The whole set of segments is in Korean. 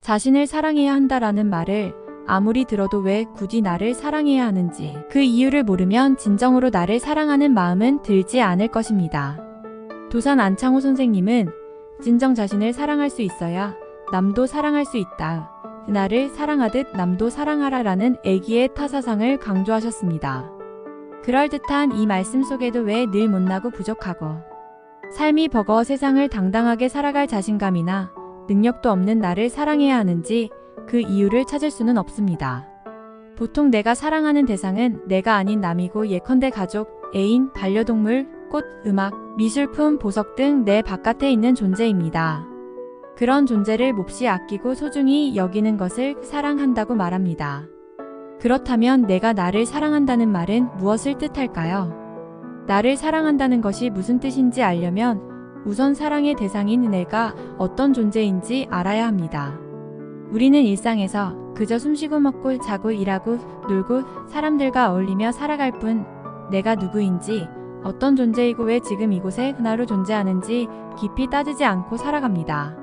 자신을 사랑해야 한다라는 말을 아무리 들어도 왜 굳이 나를 사랑해야 하는지 그 이유를 모르면 진정으로 나를 사랑하는 마음은 들지 않을 것입니다. 도산 안창호 선생님은 진정 자신을 사랑할 수 있어야 남도 사랑할 수 있다. 나를 사랑하듯 남도 사랑하라라는 애기의 타사상을 강조하셨습니다. 그럴듯한 이 말씀 속에도 왜 늘 못나고 부족하고 삶이 버거워 세상을 당당하게 살아갈 자신감이나 능력도 없는 나를 사랑해야 하는지 그 이유를 찾을 수는 없습니다. 보통 내가 사랑하는 대상은 내가 아닌 남이고 예컨대 가족, 애인, 반려동물, 꽃, 음악, 미술품, 보석 등 내 바깥에 있는 존재입니다. 그런 존재를 몹시 아끼고 소중히 여기는 것을 사랑한다고 말합니다. 그렇다면 내가 나를 사랑한다는 말은 무엇을 뜻할까요? 나를 사랑한다는 것이 무슨 뜻인지 알려면 우선 사랑의 대상인 내가 어떤 존재인지 알아야 합니다. 우리는 일상에서 그저 숨쉬고 먹고 자고 일하고 놀고 사람들과 어울리며 살아갈 뿐 내가 누구인지 어떤 존재이고 왜 지금 이곳에 나로 존재하는지 깊이 따지지 않고 살아갑니다.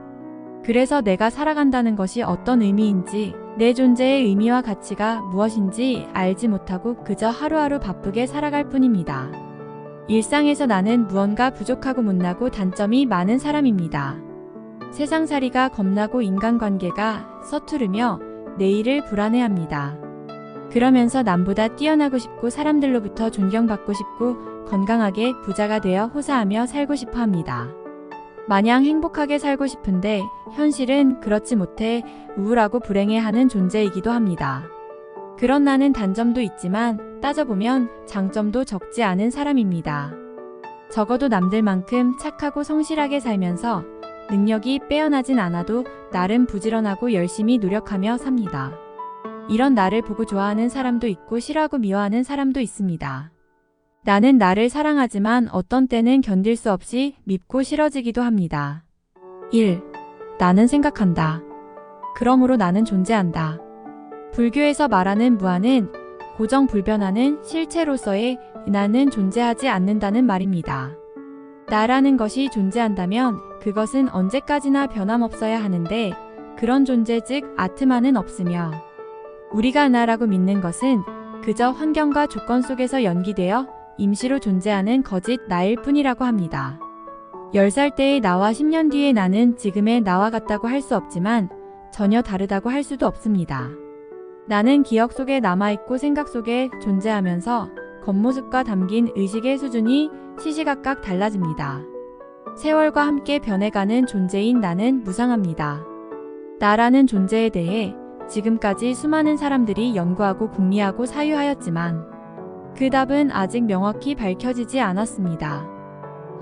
그래서 내가 살아간다는 것이 어떤 의미인지 내 존재의 의미와 가치가 무엇인지 알지 못하고 그저 하루하루 바쁘게 살아갈 뿐입니다. 일상에서 나는 무언가 부족하고 못나고 단점이 많은 사람입니다. 세상살이가 겁나고 인간관계가 서투르며 내일을 불안해합니다. 그러면서 남보다 뛰어나고 싶고 사람들로부터 존경받고 싶고 건강하게 부자가 되어 호사하며 살고 싶어 합니다. 마냥 행복하게 살고 싶은데 현실은 그렇지 못해 우울하고 불행해하는 존재이기도 합니다. 그런 나는 단점도 있지만 따져보면 장점도 적지 않은 사람입니다. 적어도 남들만큼 착하고 성실하게 살면서 능력이 빼어나진 않아도 나름 부지런하고 열심히 노력하며 삽니다. 이런 나를 보고 좋아하는 사람도 있고 싫어하고 미워하는 사람도 있습니다. 나는 나를 사랑하지만 어떤 때는 견딜 수 없이 밉고 싫어지기도 합니다. 1. 나는 생각한다. 그러므로 나는 존재한다. 불교에서 말하는 무아는 고정불변하는 실체로서의 나는 존재하지 않는다는 말입니다. 나라는 것이 존재한다면 그것은 언제까지나 변함없어야 하는데 그런 존재 즉 아트만은 없으며 우리가 나라고 믿는 것은 그저 환경과 조건 속에서 연기되어 임시로 존재하는 거짓 나일 뿐이라고 합니다. 10살 때의 나와 10년 뒤의 나는 지금의 나와 같다고 할 수 없지만 전혀 다르다고 할 수도 없습니다. 나는 기억 속에 남아있고 생각 속에 존재하면서 겉모습과 담긴 의식의 수준이 시시각각 달라집니다. 세월과 함께 변해가는 존재인 나는 무상합니다. 나라는 존재에 대해 지금까지 수많은 사람들이 연구하고 궁리하고 사유하였지만 그 답은 아직 명확히 밝혀지지 않았습니다.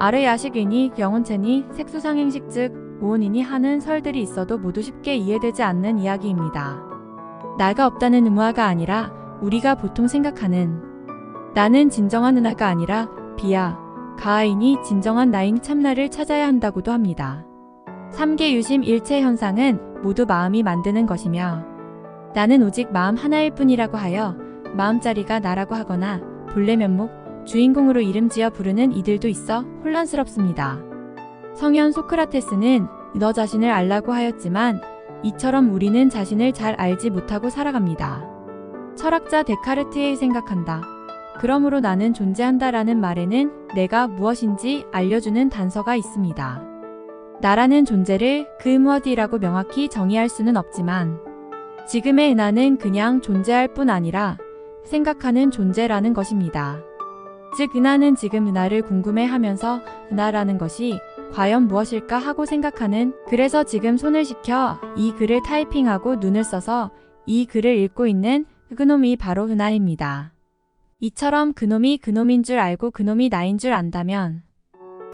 아래 야식이니 영혼체니 색수상행식 즉 오온이니 하는 설들이 있어도 모두 쉽게 이해되지 않는 이야기입니다. 나가 없다는 의무화가 아니라 우리가 보통 생각하는 나는 진정한 은하가 아니라 비야, 가하이니 진정한 나인 참나를 찾아야 한다고도 합니다. 3계 유심 일체 현상은 모두 마음이 만드는 것이며 나는 오직 마음 하나일 뿐이라고 하여 마음자리가 나라고 하거나 본래 면목, 주인공으로 이름 지어 부르는 이들도 있어 혼란스럽습니다. 성현 소크라테스는 너 자신을 알라고 하였지만 이처럼 우리는 자신을 잘 알지 못하고 살아갑니다. 철학자 데카르트의 생각한다. 그러므로 나는 존재한다라는 말에는 내가 무엇인지 알려주는 단서가 있습니다. 나라는 존재를 그 무엇이라고 명확히 정의할 수는 없지만 지금의 나는 그냥 존재할 뿐 아니라 생각하는 존재라는 것입니다. 즉 나는 지금 나를 궁금해하면서 나라는 것이 과연 무엇일까 하고 생각하는 그래서 지금 손을 식혀 이 글을 타이핑하고 눈을 써서 이 글을 읽고 있는 그놈이 바로 나입니다. 이처럼 그놈이 그놈인 줄 알고 그놈이 나인 줄 안다면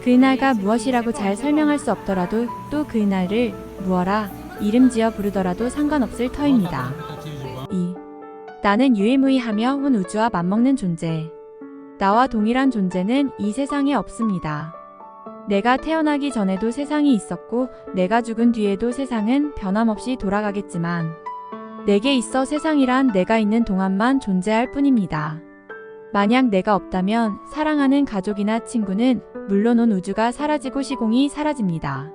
그 나가 무엇이라고 잘 설명할 수 없더라도 또 그 나를 무어라 이름 지어 부르더라도 상관없을 터입니다. 2. 나는 유일무이하며 온 우주와 맞먹는 존재. 나와 동일한 존재는 이 세상에 없습니다. 내가 태어나기 전에도 세상이 있었고 내가 죽은 뒤에도 세상은 변함없이 돌아가겠지만 내게 있어 세상이란 내가 있는 동안만 존재할 뿐입니다. 만약 내가 없다면 사랑하는 가족이나 친구는 물론 온 우주가 사라지고 시공이 사라집니다.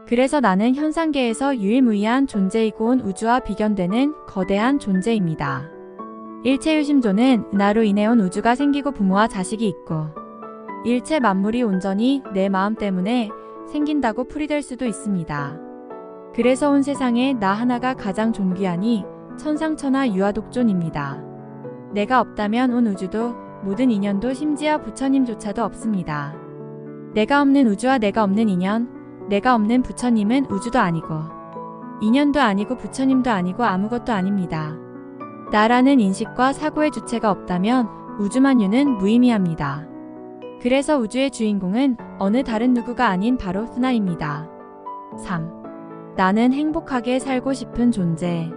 그래서 나는 현상계에서 유일무이한 존재이고 온 우주와 비견되는 거대한 존재입니다. 일체유심조는 나로 인해 온 우주가 생기고 부모와 자식이 있고 일체 만물이 온전히 내 마음 때문에 생긴다고 풀이될 수도 있습니다. 그래서 온 세상에 나 하나가 가장 존귀하니 천상천하 유아독존입니다. 내가 없다면 온 우주도 모든 인연도 심지어 부처님조차도 없습니다. 내가 없는 우주와 내가 없는 인연, 내가 없는 부처님은 우주도 아니고 인연도 아니고 부처님도 아니고 아무것도 아닙니다. 나라는 인식과 사고의 주체가 없다면 우주만유는 무의미합니다. 그래서 우주의 주인공은 어느 다른 누구가 아닌 바로 나입니다. 3. 나는 행복하게 살고 싶은 존재.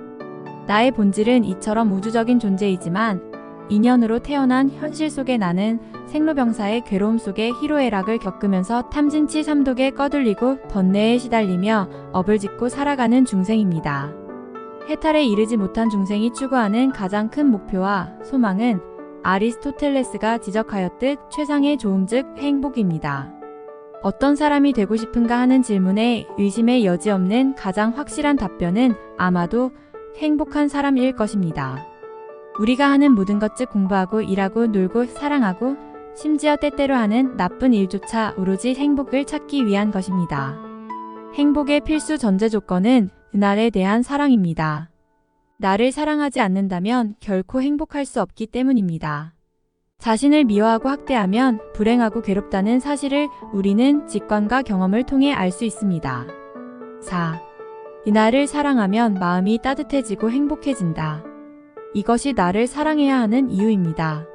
나의 본질은 이처럼 우주적인 존재이지만 인연으로 태어난 현실 속의 나는 생로병사의 괴로움 속에 희로애락을 겪으면서 탐진치 삼독에 꺼들리고 번뇌에 시달리며 업을 짓고 살아가는 중생입니다. 해탈에 이르지 못한 중생이 추구하는 가장 큰 목표와 소망은 아리스토텔레스가 지적하였듯 최상의 좋음 즉 행복입니다. 어떤 사람이 되고 싶은가 하는 질문에 의심의 여지 없는 가장 확실한 답변은 아마도 행복한 사람일 것입니다. 우리가 하는 모든 것 즉 공부하고 일하고 놀고 사랑하고 심지어 때때로 하는 나쁜 일조차 오로지 행복을 찾기 위한 것입니다. 행복의 필수 전제 조건은 나에 대한 사랑입니다. 나를 사랑하지 않는다면 결코 행복할 수 없기 때문입니다. 자신을 미워하고 학대하면 불행하고 괴롭다는 사실을 우리는 직관과 경험을 통해 알 수 있습니다. 4. 나를 사랑하면 마음이 따뜻해지고 행복해진다. 이것이 나를 사랑해야 하는 이유입니다.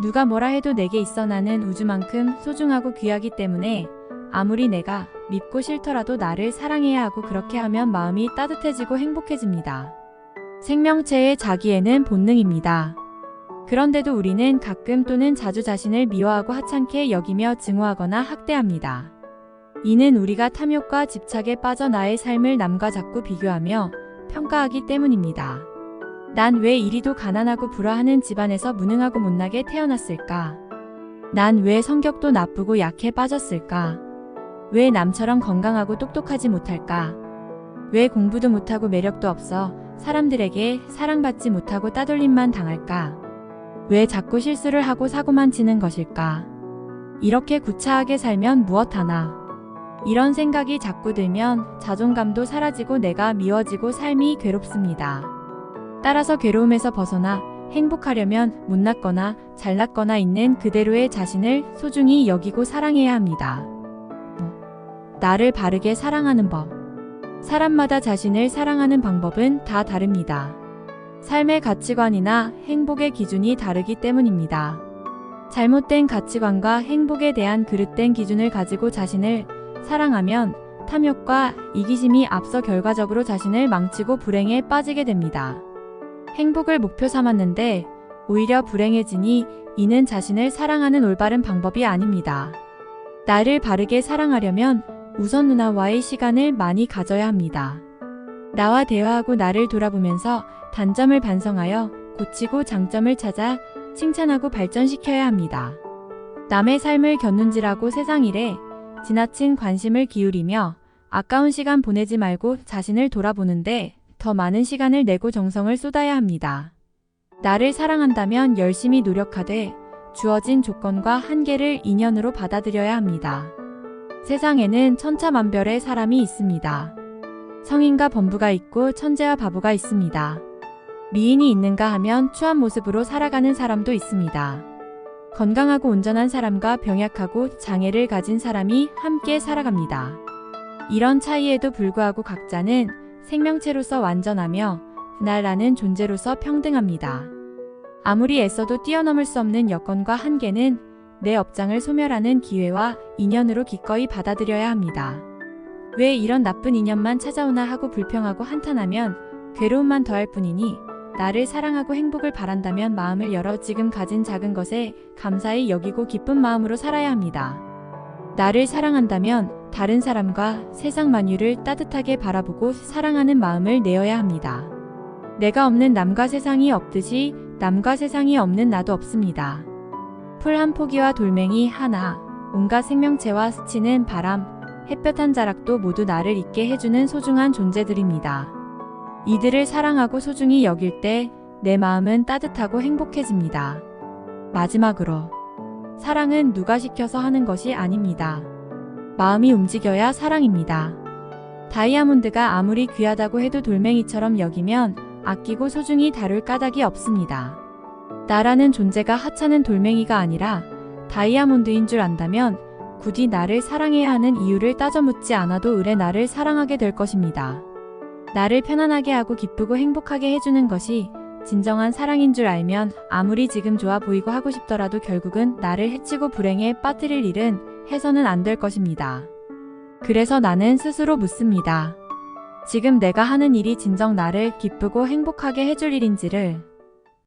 누가 뭐라 해도 내게 있어 나는 우주만큼 소중하고 귀하기 때문에 아무리 내가 밉고 싫더라도 나를 사랑해야 하고 그렇게 하면 마음이 따뜻해지고 행복해집니다. 생명체의 자기애는 본능입니다. 그런데도 우리는 가끔 또는 자주 자신을 미워하고 하찮게 여기며 증오하거나 학대합니다. 이는 우리가 탐욕과 집착에 빠져 나의 삶을 남과 자꾸 비교하며 평가하기 때문입니다. 난 왜 이리도 가난하고 불화하는 집안에서 무능하고 못나게 태어났을까? 난 왜 성격도 나쁘고 약해 빠졌을까? 왜 남처럼 건강하고 똑똑하지 못할까? 왜 공부도 못하고 매력도 없어 사람들에게 사랑받지 못하고 따돌림만 당할까? 왜 자꾸 실수를 하고 사고만 치는 것일까? 이렇게 구차하게 살면 무엇하나? 이런 생각이 자꾸 들면 자존감도 사라지고 내가 미워지고 삶이 괴롭습니다. 따라서 괴로움에서 벗어나 행복하려면 못났거나 잘났거나 있는 그대로의 자신을 소중히 여기고 사랑해야 합니다. 나를 바르게 사랑하는 법. 사람마다 자신을 사랑하는 방법은 다 다릅니다. 삶의 가치관이나 행복의 기준이 다르기 때문입니다. 잘못된 가치관과 행복에 대한 그릇된 기준을 가지고 자신을 사랑하면 탐욕과 이기심이 앞서 결과적으로 자신을 망치고 불행에 빠지게 됩니다. 행복을 목표 삼았는데 오히려 불행해지니 이는 자신을 사랑하는 올바른 방법이 아닙니다. 나를 바르게 사랑하려면 우선 누나와의 시간을 많이 가져야 합니다. 나와 대화하고 나를 돌아보면서 단점을 반성하여 고치고 장점을 찾아 칭찬하고 발전시켜야 합니다. 남의 삶을 곁눈질하고 세상 일에 지나친 관심을 기울이며 아까운 시간 보내지 말고 자신을 돌아보는데 더 많은 시간을 내고 정성을 쏟아야 합니다. 나를 사랑한다면 열심히 노력하되 주어진 조건과 한계를 인연으로 받아들여야 합니다. 세상에는 천차만별의 사람이 있습니다. 성인과 범부가 있고 천재와 바보가 있습니다. 미인이 있는가 하면 추한 모습으로 살아가는 사람도 있습니다. 건강하고 온전한 사람과 병약하고 장애를 가진 사람이 함께 살아갑니다. 이런 차이에도 불구하고 각자는 생명체로서 완전하며 나라는 존재로서 평등합니다. 아무리 애써도 뛰어넘을 수 없는 여건과 한계는 내 업장을 소멸하는 기회와 인연으로 기꺼이 받아들여야 합니다. 왜 이런 나쁜 인연만 찾아오나 하고 불평하고 한탄하면 괴로움만 더할 뿐이니 나를 사랑하고 행복을 바란다면 마음을 열어 지금 가진 작은 것에 감사히 여기고 기쁜 마음으로 살아야 합니다. 나를 사랑한다면 다른 사람과 세상 만유를 따뜻하게 바라보고 사랑하는 마음을 내어야 합니다. 내가 없는 남과 세상이 없듯이 남과 세상이 없는 나도 없습니다. 풀 한 포기와 돌멩이 하나, 온갖 생명체와 스치는 바람, 햇볕 한 자락도 모두 나를 잊게 해주는 소중한 존재들입니다. 이들을 사랑하고 소중히 여길 때 내 마음은 따뜻하고 행복해집니다. 마지막으로, 사랑은 누가 시켜서 하는 것이 아닙니다. 마음이 움직여야 사랑입니다. 다이아몬드가 아무리 귀하다고 해도 돌멩이처럼 여기면 아끼고 소중히 다룰 까닭이 없습니다. 나라는 존재가 하찮은 돌멩이가 아니라 다이아몬드인 줄 안다면 굳이 나를 사랑해야 하는 이유를 따져 묻지 않아도 을에 나를 사랑하게 될 것입니다. 나를 편안하게 하고 기쁘고 행복하게 해주는 것이 진정한 사랑인 줄 알면 아무리 지금 좋아 보이고 하고 싶더라도 결국은 나를 해치고 불행에 빠뜨릴 일은 해서는 안 될 것입니다. 그래서 나는 스스로 묻습니다. 지금 내가 하는 일이 진정 나를 기쁘고 행복하게 해줄 일인지를